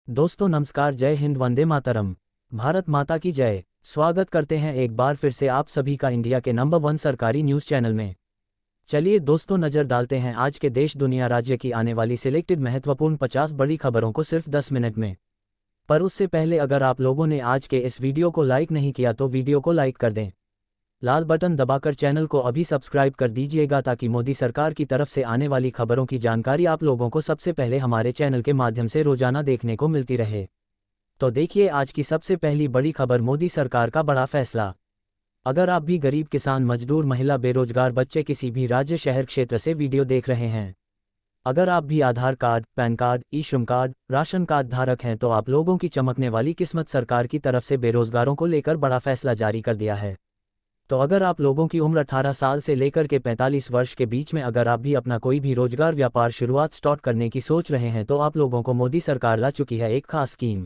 दोस्तों नमस्कार, जय हिंद, वंदे मातरम। भारत माता की जय। स्वागत करते हैं एक बार फिर से आप सभी का इंडिया के नंबर 1 सरकारी न्यूज़ चैनल में। चलिए दोस्तों, नज़र डालते हैं आज के देश दुनिया राज्य की आने वाली सिलेक्टेड महत्वपूर्ण 50 बड़ी खबरों को सिर्फ 10 मिनट में। पर उससे पहले अगर आप लोगों ने आज के इस वीडियो को लाइक नहीं किया तो वीडियो को लाइक कर दें। लाल बटन दबाकर चैनल को अभी सब्सक्राइब कर दीजिएगा ताकि मोदी सरकार की तरफ से आने वाली खबरों की जानकारी आप लोगों को सबसे पहले हमारे चैनल के माध्यम से रोजाना देखने को मिलती रहे। तो देखिए आज की सबसे पहली बड़ी खबर, मोदी सरकार का बड़ा फैसला। अगर आप भी गरीब, किसान, मजदूर, महिला, बेरोजगार, बच्चे किसी भी राज्य, शहर, क्षेत्र से वीडियो देख रहे हैं, अगर आप भी आधार कार्ड, पैन कार्ड, ई श्रम कार्ड, राशन कार्ड धारक हैं तो आप लोगों की चमकने वाली किस्मत सरकार की तरफ से बेरोजगारों को लेकर बड़ा फैसला जारी कर दिया है। तो अगर आप लोगों की उम्र 18 साल से लेकर के 45 वर्ष के बीच में, अगर आप भी अपना कोई भी रोजगार, व्यापार शुरुआत स्टार्ट करने की सोच रहे हैं तो आप लोगों को मोदी सरकार ला चुकी है एक खास स्कीम।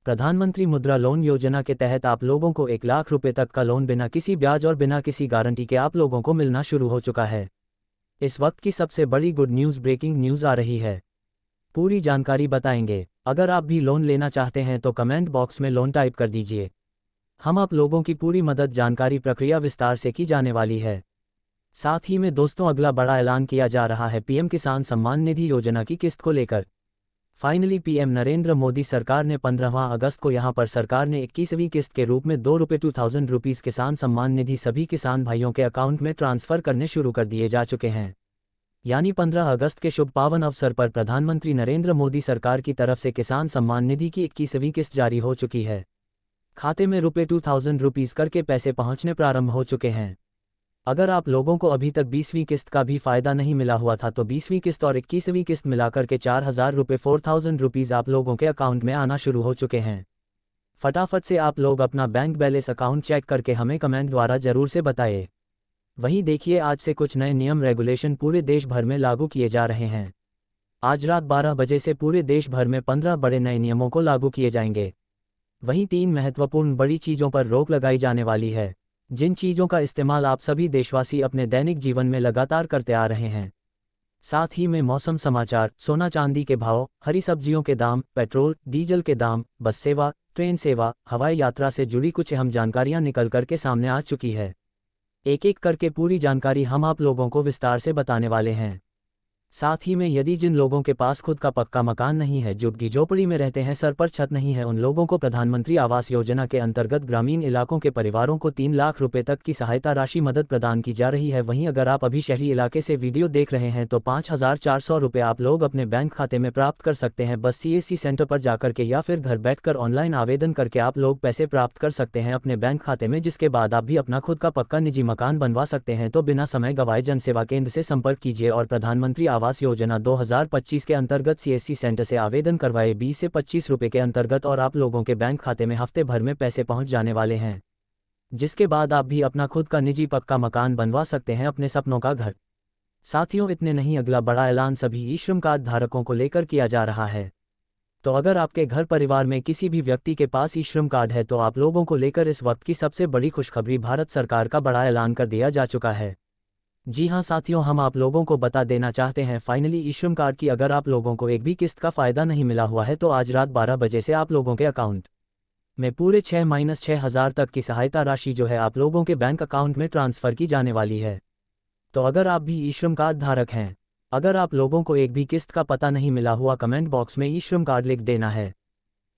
प्रधानमंत्री मुद्रा लोन योजना के तहत आप लोगों को 1 लाख रुपए तक का लोन बिना किसी ब्याज और बिना किसी गारंटी के आप लोगों को मिलना शुरू हो चुका है। इस वक्त की सबसे बड़ी गुड न्यूज़, ब्रेकिंग न्यूज़ आ रही है। पूरी जानकारी बताएंगे। अगर आप भी लोन लेना चाहते हैं तो कमेंट बॉक्स में लोन टाइप कर दीजिए। हम आप लोगों की पूरी मदद, जानकारी, प्रक्रिया विस्तार से की जाने वाली है। साथ ही में दोस्तों अगला बड़ा ऐलान किया जा रहा है पीएम किसान सम्मान निधि योजना की किस्त को लेकर। फाइनली पीएम नरेंद्र मोदी सरकार ने 15 अगस्त को यहां पर सरकार ने 21वीं किस्त के रूप में 2 रुपये 2000 रुपीज़ किसान सम्मान निधि सभी किसान भाइयों के अकाउंट में ट्रांसफर करने शुरू कर दिए जा चुके हैं। यानी 15 अगस्त के शुभ पावन अवसर पर प्रधानमंत्री नरेंद्र मोदी सरकार की तरफ से किसान सम्मान निधि की 21वीं किस्त जारी हो चुकी है। खाते में रुपये 2000 रुपीज़ करके पैसे पहुंचने प्रारंभ हो चुके हैं। अगर आप लोगों को अभी तक 20वीं किस्त का भी फायदा नहीं मिला हुआ था तो 20वीं किस्त और 21वीं किस्त मिलाकर के 4000 रुपये 4000 रुपीज़ आप लोगों के अकाउंट में आना शुरू हो चुके हैं। फटाफट से आप लोग अपना बैंक बैलेंस अकाउंट चेक करके हमें कमेंट द्वारा जरूर से बताइए। वहीं देखिए आज से कुछ नए नियम, रेगुलेशन पूरे देश भर में लागू किए जा रहे हैं। आज रात 12 बजे से पूरे देश भर में 15 बड़े नए नियमों को लागू किए जाएंगे। वहीं 3 महत्वपूर्ण बड़ी चीज़ों पर रोक लगाई जाने वाली है, जिन चीज़ों का इस्तेमाल आप सभी देशवासी अपने दैनिक जीवन में लगातार करते आ रहे हैं। साथ ही में मौसम समाचार, सोना चांदी के भाव, हरी सब्जियों के दाम, पेट्रोल डीजल के दाम, बस सेवा, ट्रेन सेवा, हवाई यात्रा से जुड़ी कुछ अहम जानकारियां निकल करके सामने आ चुकी है। एक एक करके पूरी जानकारी हम आप लोगों को विस्तार से बताने वाले हैं। साथ ही में यदि जिन लोगों के पास खुद का पक्का मकान नहीं है, झुग्गी झोपड़ी में रहते हैं, सर पर छत नहीं है, उन लोगों को प्रधानमंत्री आवास योजना के अंतर्गत ग्रामीण इलाकों के परिवारों को 3 लाख रुपए तक की सहायता राशि मदद प्रदान की जा रही है। वहीं अगर आप अभी शहरी इलाके से वीडियो देख रहे हैं तो 5400 रुपये आप लोग अपने बैंक खाते में प्राप्त कर सकते हैं। बस CSC सेंटर पर जाकर के या फिर घर बैठकर ऑनलाइन आवेदन करके आप लोग पैसे प्राप्त कर सकते हैं अपने बैंक खाते में, जिसके बाद आप भी अपना खुद का पक्का निजी मकान बनवा सकते हैं। तो बिना समय गवाए जनसेवा केंद्र से संपर्क कीजिए और प्रधानमंत्री आवास योजना 2025 के अंतर्गत CSC सेंटर से आवेदन करवाए। 20 से 25 रुपए के अंतर्गत और आप लोगों के बैंक खाते में हफ्ते भर में पैसे पहुंच जाने वाले हैं, जिसके बाद आप भी अपना खुद का निजी पक्का मकान बनवा सकते हैं, अपने सपनों का घर। साथियों इतने नहीं, अगला बड़ा ऐलान सभी ई श्रम कार्ड धारकों को लेकर किया जा रहा है। तो अगर आपके घर परिवार में किसी भी व्यक्ति के पास ई श्रम कार्ड है तो आप लोगों को लेकर इस वक्त की सबसे बड़ी खुशखबरी, भारत सरकार का बड़ा ऐलान कर दिया जा चुका है। जी हां साथियों, हम आप लोगों को बता देना चाहते हैं फाइनली ई श्रम कार्ड की अगर आप लोगों को एक भी किस्त का फायदा नहीं मिला हुआ है तो आज रात 12 बजे से आप लोगों के अकाउंट में पूरे 6-6000 तक की सहायता राशि जो है आप लोगों के बैंक अकाउंट में ट्रांसफ़र की जाने वाली है। तो अगर आप भी ई श्रम कार्ड धारक हैं, अगर आप लोगों को एक भी किस्त का पता नहीं मिला हुआ, कमेंट बॉक्स में ई श्रम कार्ड लिख देना है।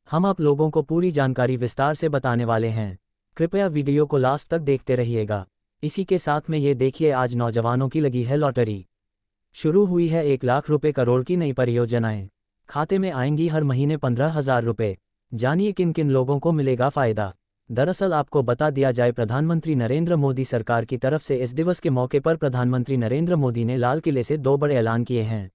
हम आप लोगों को पूरी जानकारी विस्तार से बताने वाले हैं। कृपया वीडियो को लास्ट तक देखते रहिएगा। इसी के साथ में ये देखिए आज नौजवानों की लगी है लॉटरी। शुरू हुई है 1 लाख रुपए करोड़ की नई परियोजनाएं। खाते में आएंगी हर महीने 15,000 रुपए। जानिए किन किन लोगों को मिलेगा फायदा। दरअसल आपको बता दिया जाए, प्रधानमंत्री नरेंद्र मोदी सरकार की तरफ से इस दिवस के मौके पर प्रधानमंत्री नरेंद्र मोदी ने लाल किले से 2 बड़े ऐलान किए हैं।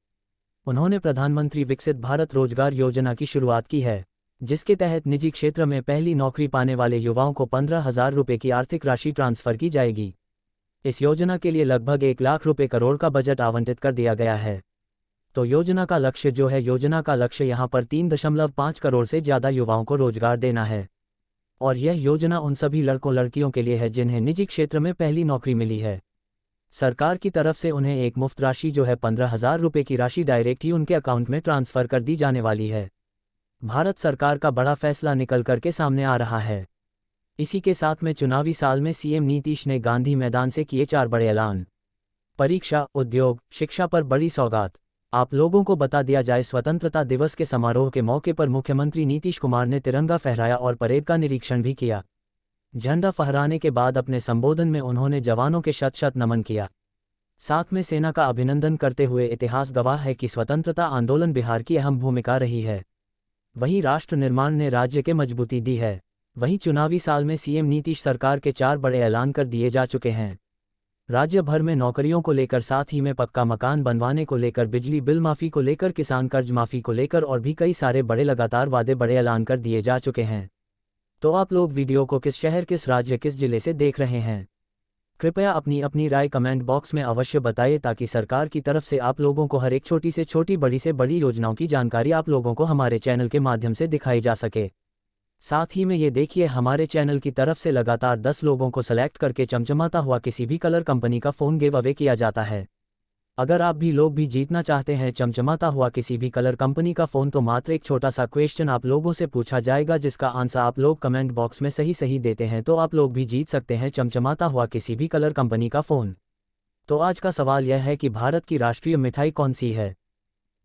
उन्होंने प्रधानमंत्री विकसित भारत रोजगार योजना की शुरुआत की है, जिसके तहत निजी क्षेत्र में पहली नौकरी पाने वाले युवाओं को 15,000 रुपये की आर्थिक राशि ट्रांसफर की जाएगी। इस योजना के लिए लगभग 1 लाख रुपए करोड़ का बजट आवंटित कर दिया गया है। तो योजना का लक्ष्य यहाँ पर 3.5 करोड़ से ज़्यादा युवाओं को रोजगार देना है। और यह योजना उन सभी लड़कों लड़कियों के लिए है जिन्हें निजी क्षेत्र में पहली नौकरी मिली है। सरकार की तरफ से उन्हें एक मुफ्त राशि जो है 15,000 रुपये की राशि डायरेक्ट ही उनके अकाउंट में ट्रांसफ़र कर दी जाने वाली है। भारत सरकार का बड़ा फैसला निकल कर के सामने आ रहा है। इसी के साथ में चुनावी साल में सीएम नीतीश ने गांधी मैदान से किए 4 बड़े ऐलान। परीक्षा, उद्योग, शिक्षा पर बड़ी सौगात। आप लोगों को बता दिया जाए, स्वतंत्रता दिवस के समारोह के मौके पर मुख्यमंत्री नीतीश कुमार ने तिरंगा फहराया और परेड का निरीक्षण भी किया। झंडा फहराने के बाद अपने संबोधन में उन्होंने जवानों के शत शत नमन किया। साथ में सेना का अभिनंदन करते हुए इतिहास गवाह है कि स्वतंत्रता आंदोलन बिहार की अहम भूमिका रही है। वहीं राष्ट्र निर्माण ने राज्य के मजबूती दी है। वहीं चुनावी साल में सीएम नीतीश सरकार के 4 बड़े ऐलान कर दिए जा चुके हैं। राज्य भर में नौकरियों को लेकर, साथ ही में पक्का मकान बनवाने को लेकर, बिजली बिल माफ़ी को लेकर, किसान कर्ज माफ़ी को लेकर और भी कई सारे बड़े लगातार वादे बड़े ऐलान कर दिए जा चुके हैं। तो आप लोग वीडियो को किस शहर, किस राज्य, किस जिले से देख रहे हैं? कृपया अपनी अपनी राय कमेंट बॉक्स में अवश्य बताइए, ताकि सरकार की तरफ से आप लोगों को हर एक छोटी से छोटी, बड़ी से बड़ी योजनाओं की जानकारी आप लोगों को हमारे चैनल के माध्यम से दिखाई जा सके। साथ ही में ये देखिए, हमारे चैनल की तरफ से लगातार 10 लोगों को सेलेक्ट करके चमचमाता हुआ किसी भी कलर कंपनी का फ़ोन गिव अवे किया जाता है। अगर आप भी लोग भी जीतना चाहते हैं चमचमाता हुआ किसी भी कलर कंपनी का फ़ोन, तो मात्र एक छोटा सा क्वेश्चन आप लोगों से पूछा जाएगा, जिसका आंसर आप लोग कमेंट बॉक्स में सही सही देते हैं तो आप लोग भी जीत सकते हैं चमचमाता हुआ किसी भी कलर कंपनी का फ़ोन। तो आज का सवाल यह है कि भारत की राष्ट्रीय मिठाई कौन सी है?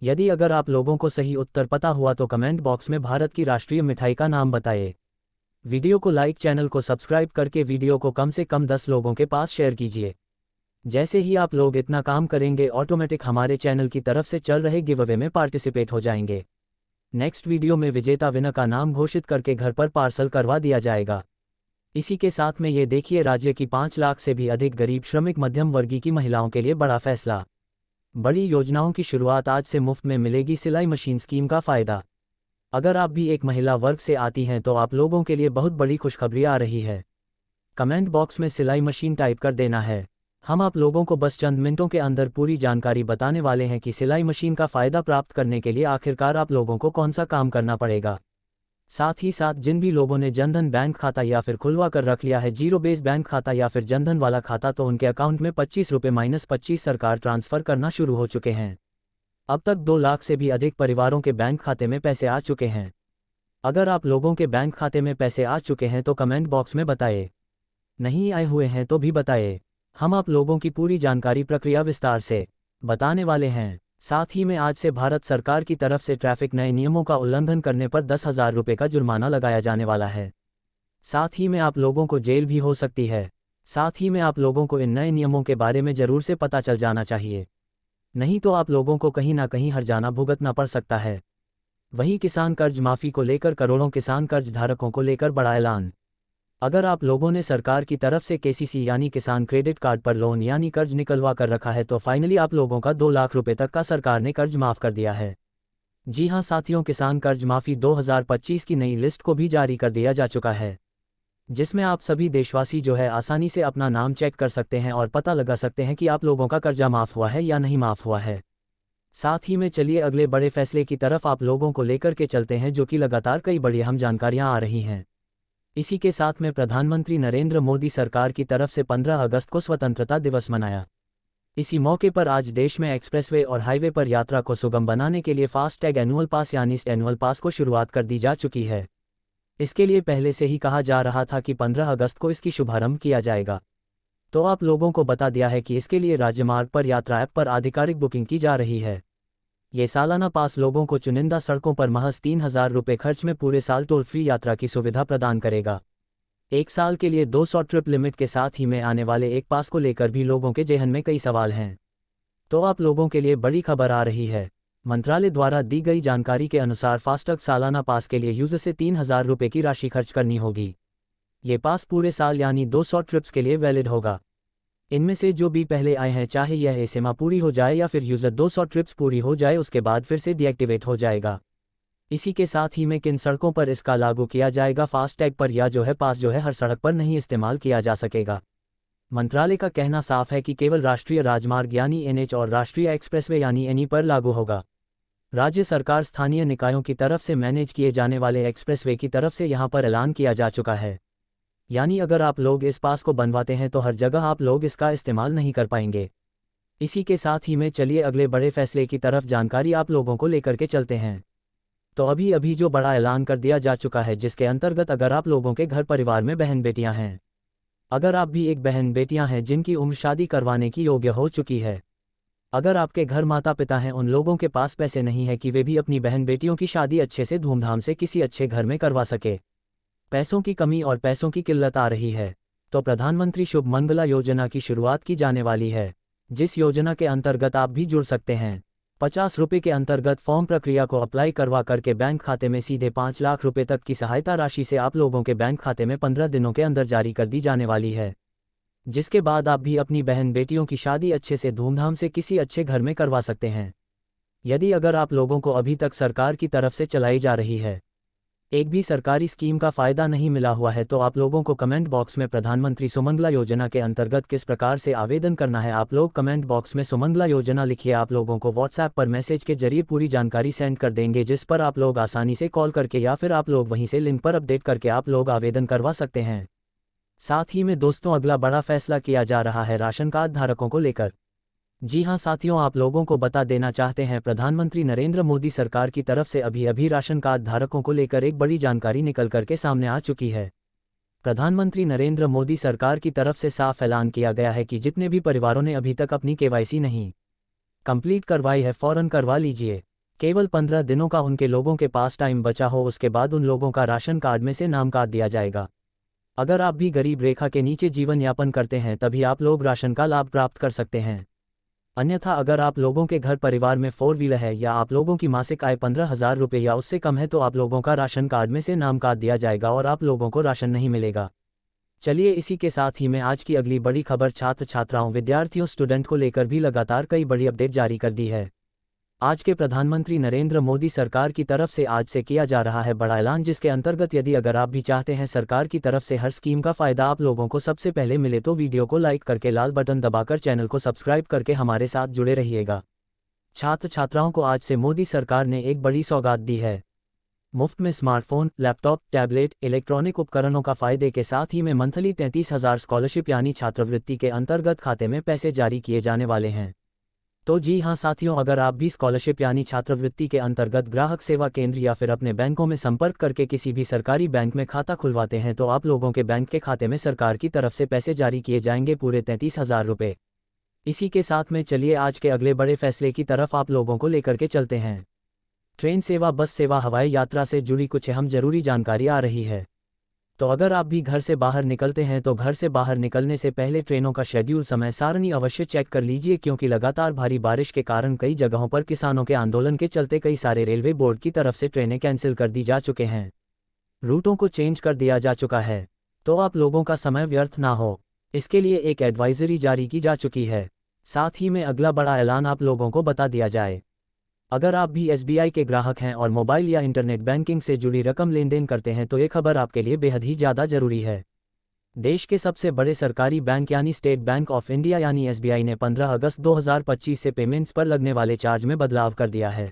यदि अगर आप लोगों को सही उत्तर पता हुआ तो कमेंट बॉक्स में भारत की राष्ट्रीय मिठाई का नाम बताइए। वीडियो को लाइक, चैनल को सब्सक्राइब करके वीडियो को कम से कम 10 लोगों के पास शेयर कीजिए। जैसे ही आप लोग इतना काम करेंगे, ऑटोमेटिक हमारे चैनल की तरफ से चल रहे गिव अवे में पार्टिसिपेट हो जाएंगे। नेक्स्ट वीडियो में विजेता विनर का नाम घोषित करके घर पर पार्सल करवा दिया जाएगा। इसी के साथ में ये देखिए, राज्य की 5 लाख से भी अधिक गरीब, श्रमिक, मध्यम वर्गीय की महिलाओं के लिए बड़ा फैसला। बड़ी योजनाओं की शुरुआत, आज से मुफ्त में मिलेगी सिलाई मशीन स्कीम का फ़ायदा। अगर आप भी एक महिला वर्ग से आती हैं तो आप लोगों के लिए बहुत बड़ी खुशखबरी आ रही है। कमेंट बॉक्स में सिलाई मशीन टाइप कर देना है। हम आप लोगों को बस चंद मिनटों के अंदर पूरी जानकारी बताने वाले हैं कि सिलाई मशीन का फ़ायदा प्राप्त करने के लिए आखिरकार आप लोगों को कौन सा काम करना पड़ेगा। साथ ही साथ जिन भी लोगों ने जनधन बैंक खाता या फिर खुलवा कर रख लिया है जीरो बेस बैंक खाता या फिर जनधन वाला खाता, तो उनके अकाउंट में 25 रुपये -25 सरकार ट्रांसफ़र करना शुरू हो चुके हैं। अब तक 2 लाख से भी अधिक परिवारों के बैंक खाते में पैसे आ चुके हैं। अगर आप लोगों के बैंक खाते में पैसे आ चुके हैं तो कमेंट बॉक्स में बताइए। नहीं आए हुए हैं तो भी बताइए। हम आप लोगों की पूरी जानकारी, प्रक्रिया विस्तार से बताने वाले हैं। साथ ही में आज से भारत सरकार की तरफ से ट्रैफिक नए नियमों का उल्लंघन करने पर 10,000 रुपये का जुर्माना लगाया जाने वाला है। साथ ही में आप लोगों को जेल भी हो सकती है। साथ ही में आप लोगों को इन नए नियमों के बारे में ज़रूर से पता चल जाना चाहिए, नहीं तो आप लोगों को कहीं ना कहीं हर्जाना भुगतना पड़ सकता है। वहीं किसान कर्ज माफ़ी को लेकर करोड़ों किसान कर्ज धारकों को लेकर बड़ा ऐलान। अगर आप लोगों ने सरकार की तरफ से केसीसी यानी किसान क्रेडिट कार्ड पर लोन यानी कर्ज निकलवा कर रखा है, तो फाइनली आप लोगों का 2 लाख रुपए तक का सरकार ने कर्ज माफ़ कर दिया है। जी हां साथियों, किसान कर्ज माफ़ी 2025 की नई लिस्ट को भी जारी कर दिया जा चुका है, जिसमें आप सभी देशवासी जो है आसानी से अपना नाम चेक कर सकते हैं और पता लगा सकते हैं कि आप लोगों का कर्जा माफ़ हुआ है या नहीं माफ़ हुआ है। साथ ही में चलिए अगले बड़े फैसले की तरफ आप लोगों को लेकर के चलते हैं, जो कि लगातार कई बड़ी अहम जानकारियां आ रही हैं। इसी के साथ में प्रधानमंत्री नरेंद्र मोदी सरकार की तरफ से 15 अगस्त को स्वतंत्रता दिवस मनाया। इसी मौके पर आज देश में एक्सप्रेसवे और हाईवे पर यात्रा को सुगम बनाने के लिए फास्टैग एनुअल पास यानी एनुअल पास को शुरुआत कर दी जा चुकी है। इसके लिए पहले से ही कहा जा रहा था कि 15 अगस्त को इसकी शुभारंभ किया जाएगा, तो आप लोगों को बता दिया है कि इसके लिए राज्यमार्ग पर यात्रा ऐप पर आधिकारिक बुकिंग की जा रही है। ये सालाना पास लोगों को चुनिंदा सड़कों पर महज 3,000 रुपये खर्च में पूरे साल टोल फ्री यात्रा की सुविधा प्रदान करेगा। 1 साल के लिए 200 ट्रिप लिमिट के साथ ही में आने वाले एक पास को लेकर भी लोगों के जेहन में कई सवाल हैं, तो आप लोगों के लिए बड़ी खबर आ रही है। मंत्रालय द्वारा दी गई जानकारी के अनुसार फास्टैग सालाना पास के लिए यूजर से 3,000 रुपये की राशि खर्च करनी होगी। ये पास पूरे साल यानी 200 ट्रिप्स के लिए वैलिड होगा। इनमें से जो भी पहले आए हैं, चाहे यह एसएमआ पूरी हो जाए या फिर यूज़र 200 ट्रिप्स पूरी हो जाए, उसके बाद फिर से डीएक्टिवेट हो जाएगा। इसी के साथ ही में किन सड़कों पर इसका लागू किया जाएगा फास्टैग पर, या जो है पास जो है हर सड़क पर नहीं इस्तेमाल किया जा सकेगा। मंत्रालय का कहना साफ है कि केवल राष्ट्रीय राजमार्ग यानी एनएच और राष्ट्रीय एक्सप्रेसवे यानी एनई पर लागू होगा। राज्य सरकार स्थानीय निकायों की तरफ से मैनेज किए जाने वाले एक्सप्रेसवे की तरफ से यहां पर ऐलान किया जा चुका है, यानी अगर आप लोग इस पास को बनवाते हैं तो हर जगह आप लोग इसका इस्तेमाल नहीं कर पाएंगे। इसी के साथ ही में चलिए अगले बड़े फैसले की तरफ जानकारी आप लोगों को लेकर के चलते हैं। तो अभी अभी जो बड़ा ऐलान कर दिया जा चुका है, जिसके अंतर्गत अगर आप लोगों के घर परिवार में बहन बेटियां हैं, अगर आप भी एक बहन बेटियां हैं जिनकी उम्र शादी करवाने की योग्य हो चुकी है, अगर आपके घर माता पिता हैं, उन लोगों के पास पैसे नहीं है कि वे भी अपनी बहन बेटियों की शादी अच्छे से धूमधाम से किसी अच्छे घर में करवा सके, पैसों की कमी और पैसों की किल्लत आ रही है, तो प्रधानमंत्री शुभ मंगला योजना की शुरुआत की जाने वाली है, जिस योजना के अंतर्गत आप भी जुड़ सकते हैं। 50 रुपये के अंतर्गत फॉर्म प्रक्रिया को अप्लाई करवा करके बैंक खाते में सीधे 5 लाख रुपए तक की सहायता राशि से आप लोगों के बैंक खाते में 15 दिनों के अंदर जारी कर दी जाने वाली है, जिसके बाद आप भी अपनी बहन बेटियों की शादी अच्छे से धूमधाम से किसी अच्छे घर में करवा सकते हैं। यदि अगर आप लोगों को अभी तक सरकार की तरफ से चलाई जा रही है एक भी सरकारी स्कीम का फ़ायदा नहीं मिला हुआ है, तो आप लोगों को कमेंट बॉक्स में प्रधानमंत्री सुमंगला योजना के अंतर्गत किस प्रकार से आवेदन करना है, आप लोग कमेंट बॉक्स में सुमंगला योजना लिखिए। आप लोगों को व्हाट्सएप पर मैसेज के जरिए पूरी जानकारी सेंड कर देंगे, जिस पर आप लोग आसानी से कॉल करके या फिर आप लोग वहीं से लिंक पर अपडेट करके आप लोग आवेदन करवा सकते हैं। साथ ही में दोस्तों, अगला बड़ा फैसला किया जा रहा है राशन कार्ड धारकों को लेकर। जी हां साथियों, आप लोगों को बता देना चाहते हैं, प्रधानमंत्री नरेंद्र मोदी सरकार की तरफ से अभी अभी राशन कार्ड धारकों को लेकर एक बड़ी जानकारी निकल करके सामने आ चुकी है। प्रधानमंत्री नरेंद्र मोदी सरकार की तरफ से साफ ऐलान किया गया है कि जितने भी परिवारों ने अभी तक अपनी केवाईसी नहीं कंप्लीट करवाई है, फौरन करवा लीजिए। केवल 15 दिनों का उनके लोगों के पास टाइम बचा हो, उसके बाद उन लोगों का राशन कार्ड में से नाम काट दिया जाएगा। अगर आप भी गरीब रेखा के नीचे जीवन यापन करते हैं, तभी आप लोग राशन का लाभ प्राप्त कर सकते हैं। अन्यथा अगर आप लोगों के घर परिवार में 4 व्हीलर है या आप लोगों की मासिक आय 15,000 रुपये या उससे कम है, तो आप लोगों का राशन कार्ड में से नाम काट दिया जाएगा और आप लोगों को राशन नहीं मिलेगा। चलिए, इसी के साथ ही मैं आज की अगली बड़ी खबर छात्र छात्राओं विद्यार्थियों स्टूडेंट को लेकर भी लगातार कई बड़ी अपडेट जारी कर दी है। आज के प्रधानमंत्री नरेंद्र मोदी सरकार की तरफ से आज से किया जा रहा है बड़ा ऐलान, जिसके अंतर्गत यदि अगर आप भी चाहते हैं सरकार की तरफ से हर स्कीम का फ़ायदा आप लोगों को सबसे पहले मिले, तो वीडियो को लाइक करके लाल बटन दबाकर चैनल को सब्सक्राइब करके हमारे साथ जुड़े रहिएगा। छात्र छात्राओं को आज से मोदी सरकार ने एक बड़ी सौगात दी है। मुफ्त में स्मार्टफोन, लैपटॉप, टैबलेट, इलेक्ट्रॉनिक उपकरणों का फ़ायदे के साथ ही में मंथली 33,000 स्कॉलरशिप यानी छात्रवृत्ति के अंतर्गत खाते में पैसे जारी किए जाने वाले हैं। तो जी हां साथियों, अगर आप भी स्कॉलरशिप यानी छात्रवृत्ति के अंतर्गत ग्राहक सेवा केंद्र या फिर अपने बैंकों में संपर्क करके किसी भी सरकारी बैंक में खाता खुलवाते हैं, तो आप लोगों के बैंक के खाते में सरकार की तरफ से पैसे जारी किए जाएंगे, पूरे 33,000 रुपये। इसी के साथ में चलिए आज के अगले बड़े फैसले की तरफ आप लोगों को लेकर के चलते हैं। ट्रेन सेवा, बस सेवा, हवाई यात्रा से जुड़ी कुछ अहम जरूरी जानकारी आ रही है। तो अगर आप भी घर से बाहर निकलते हैं, तो घर से बाहर निकलने से पहले ट्रेनों का शेड्यूल समय सारणी अवश्य चेक कर लीजिए, क्योंकि लगातार भारी बारिश के कारण कई जगहों पर किसानों के आंदोलन के चलते कई सारे रेलवे बोर्ड की तरफ से ट्रेनें कैंसिल कर दी जा चुके हैं, रूटों को चेंज कर दिया जा चुका है। तो आप लोगों का समय व्यर्थ ना हो, इसके लिए एक एडवाइजरी जारी की जा चुकी है। साथ ही में अगला बड़ा ऐलान आप लोगों को बता दिया जाए। अगर आप भी SBI के ग्राहक हैं और मोबाइल या इंटरनेट बैंकिंग से जुड़ी रकम लेन देन करते हैं, तो ये खबर आपके लिए बेहद ही ज़्यादा ज़रूरी है। देश के सबसे बड़े सरकारी बैंक यानी स्टेट बैंक ऑफ इंडिया यानी SBI ने 15 अगस्त 2025 से पेमेंट्स पर लगने वाले चार्ज में बदलाव कर दिया है।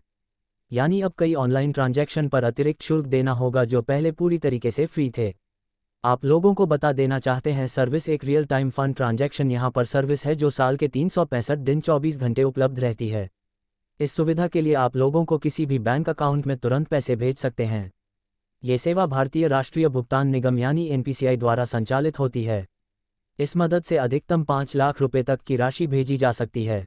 यानी अब कई ऑनलाइन ट्रांजैक्शन पर अतिरिक्त शुल्क देना होगा, जो पहले पूरी तरीके से फ्री थे। आप लोगों को बता देना चाहते हैं, सर्विस एक रियल टाइम फंड ट्रांजैक्शन यहाँ पर सर्विस है, जो साल के 365 दिन 24 घंटे उपलब्ध रहती है। इस सुविधा के लिए आप लोगों को किसी भी बैंक अकाउंट में तुरंत पैसे भेज सकते हैं। ये सेवा भारतीय राष्ट्रीय भुगतान निगम यानी NPCI द्वारा संचालित होती है। इस मदद से अधिकतम 5 लाख रुपए तक की राशि भेजी जा सकती है।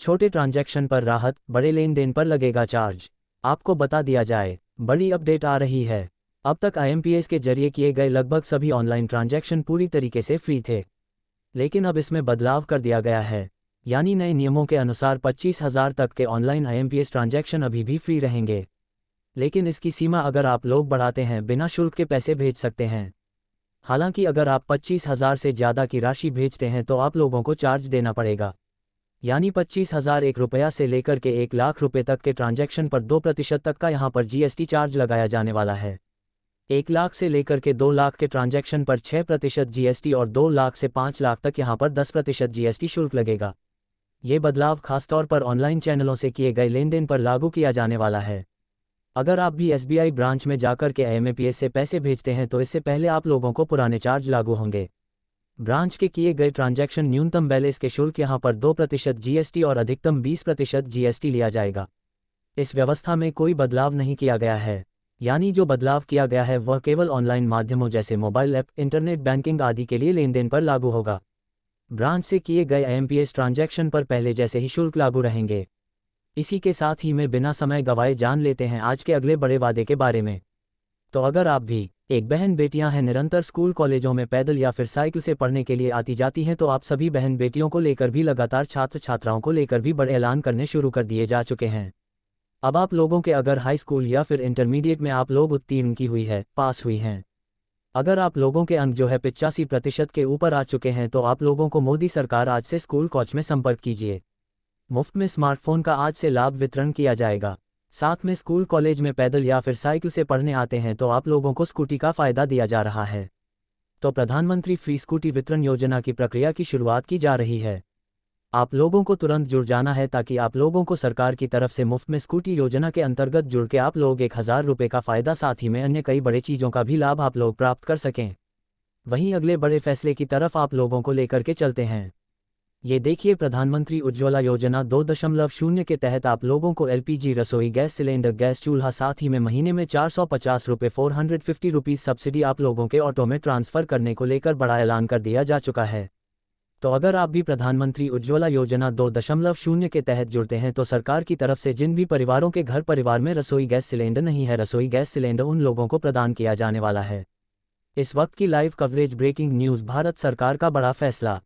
छोटे ट्रांजैक्शन पर राहत, बड़े लेन देन पर लगेगा चार्ज। आपको बता दिया जाए, बड़ी अपडेट आ रही है। अब तक IMPS के जरिए किए गए लगभग सभी ऑनलाइन ट्रांजैक्शन पूरी तरीके से फ्री थे, लेकिन अब इसमें बदलाव कर दिया गया है। यानी नए नियमों के अनुसार 25,000 तक के ऑनलाइन IMPS ट्रांजैक्शन अभी भी फ्री रहेंगे, लेकिन इसकी सीमा अगर आप लोग बढ़ाते हैं, बिना शुल्क के पैसे भेज सकते हैं। हालांकि अगर आप 25,000 से ज़्यादा की राशि भेजते हैं, तो आप लोगों को चार्ज देना पड़ेगा। यानी 25,001 रुपया से लेकर के 1 लाख रुपये तक के ट्रांजैक्शन पर 2% तक का यहाँ पर GST चार्ज लगाया जाने वाला है। 1 लाख से लेकर के 2 लाख के ट्रांजैक्शन पर 6% GST और 2 लाख से 5 लाख तक यहाँ पर 10% GST शुल्क लगेगा। ये बदलाव खासतौर पर ऑनलाइन चैनलों से किए गए लेन देन पर लागू किया जाने वाला है। अगर आप भी SBI ब्रांच में जाकर के IMPS से पैसे भेजते हैं, तो इससे पहले आप लोगों को पुराने चार्ज लागू होंगे। ब्रांच के किए गए ट्रांजैक्शन न्यूनतम बैलेंस के शुल्क यहाँ पर 2% GST और अधिकतम 20% GST लिया जाएगा। इस व्यवस्था में कोई बदलाव नहीं किया गया है, यानी जो बदलाव किया गया है वह केवल ऑनलाइन माध्यमों जैसे मोबाइल ऐप, इंटरनेट बैंकिंग आदि के लिए लेनदेन पर लागू होगा। ब्रांच से किए गए आईएमपीएस ट्रांजैक्शन पर पहले जैसे ही शुल्क लागू रहेंगे। इसी के साथ ही में बिना समय गंवाए जान लेते हैं आज के अगले बड़े वादे के बारे में। तो अगर आप भी एक बहन बेटियां हैं निरंतर स्कूल कॉलेजों में पैदल या फिर साइकिल से पढ़ने के लिए आती जाती हैं, तो आप सभी बहन बेटियों को लेकर भी लगातार छात्र छात्राओं को लेकर भी बड़े ऐलान करने शुरू कर दिए जा चुके हैं। अब आप लोगों के अगर हाई स्कूल या फिर इंटरमीडिएट में आप लोग उत्तीर्ण की हुई है, पास हुई हैं, अगर आप लोगों के अंक जो है 85% के ऊपर आ चुके हैं, तो आप लोगों को मोदी सरकार आज से स्कूल कोच में संपर्क कीजिए। मुफ्त में स्मार्टफोन का आज से लाभ वितरण किया जाएगा। साथ में स्कूल कॉलेज में पैदल या फिर साइकिल से पढ़ने आते हैं तो आप लोगों को स्कूटी का फ़ायदा दिया जा रहा है। तो प्रधानमंत्री फ्री स्कूटी वितरण योजना की प्रक्रिया की शुरुआत की जा रही है। आप लोगों को तुरंत जुड़ जाना है ताकि आप लोगों को सरकार की तरफ से मुफ्त में स्कूटी योजना के अंतर्गत जुड़ के आप लोग 1000 रुपये का फ़ायदा, साथ ही में अन्य कई बड़े चीज़ों का भी लाभ आप लोग प्राप्त कर सकें। वहीं अगले बड़े फैसले की तरफ आप लोगों को लेकर के चलते हैं। ये देखिए, प्रधानमंत्री उज्ज्वला योजना 2.0 के तहत आप लोगों को एलपीजी रसोई गैस सिलेंडर, गैस चूल्हा, साथ ही में महीने में 450 रुपये 450 रुपीज़ सब्सिडी आप लोगों के ऑटो में ट्रांसफ़र करने को लेकर बड़ा ऐलान कर दिया जा चुका है। तो अगर आप भी प्रधानमंत्री उज्ज्वला योजना 2.0 के तहत जुड़ते हैं तो सरकार की तरफ से जिन भी परिवारों के घर परिवार में रसोई गैस सिलेंडर नहीं है, रसोई गैस सिलेंडर उन लोगों को प्रदान किया जाने वाला है। इस वक्त की live coverage, breaking news, Bharat सरकार का बड़ा फैसला।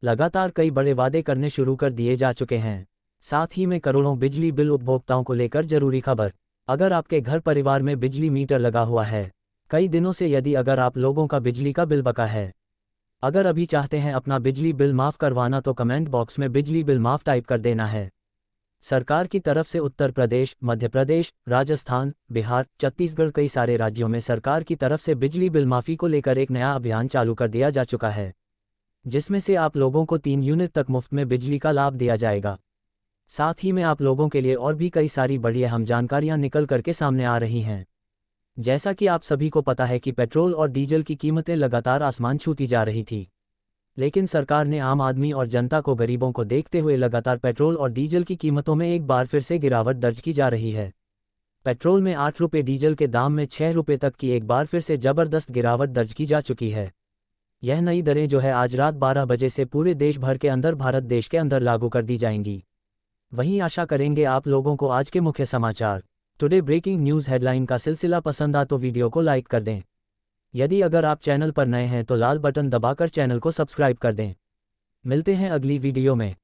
लगातार कई बड़े वादे करने शुरू कर दिए जा चुके हैं। साथ ही में करोड़ों बिजली बिल उपभोक्ताओं को लेकर जरूरी खबर। अगर आपके घर परिवार में बिजली मीटर लगा हुआ है कई दिनों से, यदि अगर आप लोगों का बिजली का बिल बका है, अगर अभी चाहते हैं अपना बिजली बिल माफ़ करवाना, तो कमेंट बॉक्स में बिजली बिल माफ़ टाइप कर देना है। सरकार की तरफ से उत्तर प्रदेश, मध्य प्रदेश, राजस्थान, बिहार, छत्तीसगढ़, कई सारे राज्यों में सरकार की तरफ से बिजली बिल माफ़ी को लेकर एक नया अभियान चालू कर दिया जा चुका है, जिसमें से आप लोगों को 3 यूनिट तक मुफ्त में बिजली का लाभ दिया जाएगा। साथ ही में आप लोगों के लिए और भी कई सारी बड़ी अहम जानकारियां निकल करके सामने आ रही हैं। जैसा कि आप सभी को पता है कि पेट्रोल और डीजल की कीमतें लगातार आसमान छूती जा रही थी, लेकिन सरकार ने आम आदमी और जनता को, गरीबों को देखते हुए लगातार पेट्रोल और डीजल की कीमतों में एक बार फिर से गिरावट दर्ज की जा रही है। पेट्रोल में 8 रुपये, डीजल के दाम में 6 रुपये तक की एक बार फिर से ज़बरदस्त गिरावट दर्ज की जा चुकी है। यह नई दरें जो है आज रात 12 बजे से पूरे देश भर के अंदर, भारत देश के अंदर लागू कर दी जाएंगी। वहीं आशा करेंगे आप लोगों को आज के मुख्य समाचार, टुडे ब्रेकिंग न्यूज़ हेडलाइन का सिलसिला पसंद आ तो वीडियो को लाइक कर दें। यदि अगर आप चैनल पर नए हैं तो लाल बटन दबाकर चैनल को सब्सक्राइब कर दें। मिलते हैं अगली वीडियो में।